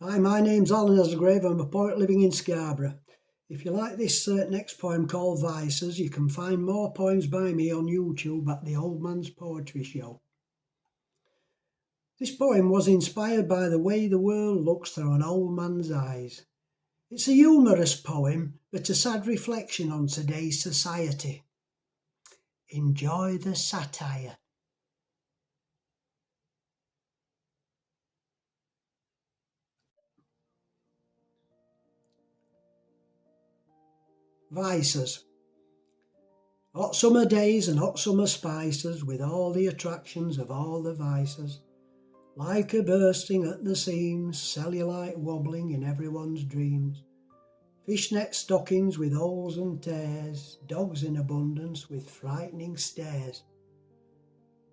Hi, my name's Alan Asgrave. I'm a poet living in Scarborough. If you like this next poem called Vices, you can find more poems by me on YouTube at the Old Man's Poetry Show. This poem was inspired by the way the world looks through an old man's eyes. It's a humorous poem, but a sad reflection on today's society. Enjoy the satire. Vices. Hot summer days and hot summer spices, with all the attractions of all the vices. Like a bursting at the seams, cellulite wobbling in everyone's dreams. Fishnet stockings with holes and tears, dogs in abundance with frightening stares.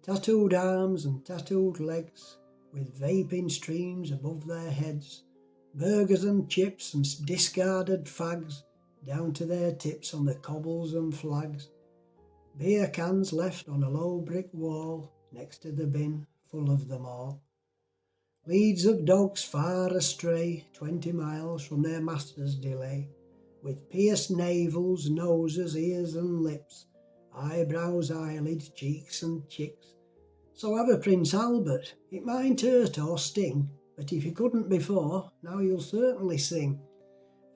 Tattooed arms and tattooed legs, with vaping streams above their heads. Burgers and chips and discarded fags, down to their tips on the cobbles and flags. Beer cans left on a low brick wall, next to the bin, full of them all. Leads of dogs far astray, 20 miles from their master's delay, with pierced navels, noses, ears and lips, eyebrows, eyelids, cheeks and chicks. So have a Prince Albert, it mightn't hurt or sting, but if you couldn't before, now you'll certainly sing.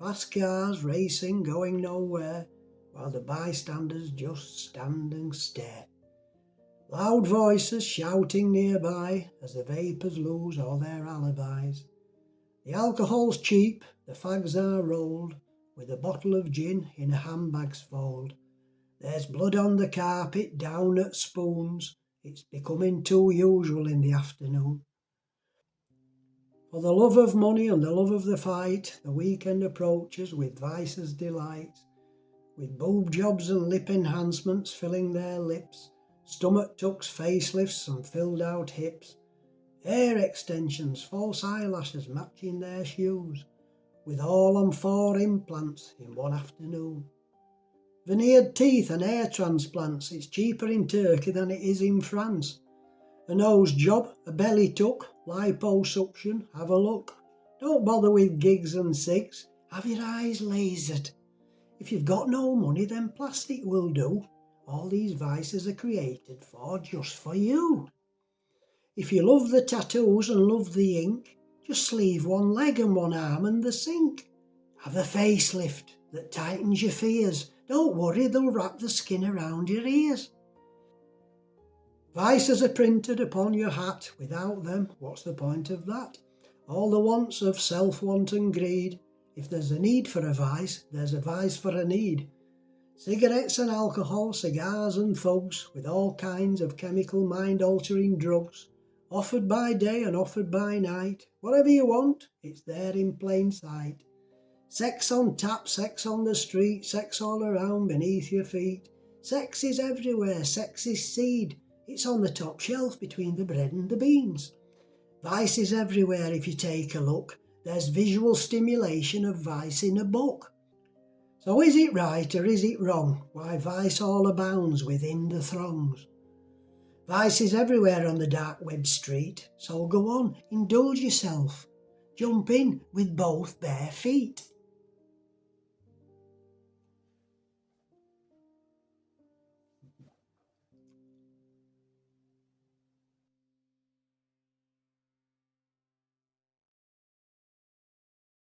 Fast cars racing, going nowhere, while the bystanders just stand and stare. Loud voices shouting nearby as the vapours lose all their alibis. The alcohol's cheap, the fags are rolled, with a bottle of gin in a handbag's fold. There's blood on the carpet, down at spoons, it's becoming too usual in the afternoon. For the love of money and the love of the fight, the weekend approaches with vices delights, with boob jobs and lip enhancements filling their lips, stomach tucks, facelifts and filled out hips, hair extensions, false eyelashes matching their shoes, with all on 4 implants in one afternoon. Veneered teeth and hair transplants, it's cheaper in Turkey than it is in France. A nose job, a belly tuck, liposuction, have a look. Don't bother with gigs and cigs, have your eyes lasered. If you've got no money, then plastic will do. All these vices are created just for you. If you love the tattoos and love the ink, just sleeve one leg and one arm and the sink. Have a facelift that tightens your fears. Don't worry, they'll wrap the skin around your ears. Vices are printed upon your hat. Without them, what's the point of that? All the wants of self-want and greed. If there's a need for a vice, there's a vice for a need. Cigarettes and alcohol, cigars and thugs, with all kinds of chemical mind-altering drugs, offered by day and offered by night. Whatever you want, it's there in plain sight. Sex on tap, sex on the street, sex all around beneath your feet. Sex is everywhere, sex is seed. It's on the top shelf between the bread and the beans. Vice is everywhere if you take a look. There's visual stimulation of vice in a book. So is it right or is it wrong? Why vice all abounds within the throngs. Vice is everywhere on the dark web street. So go on, indulge yourself. Jump in with both bare feet.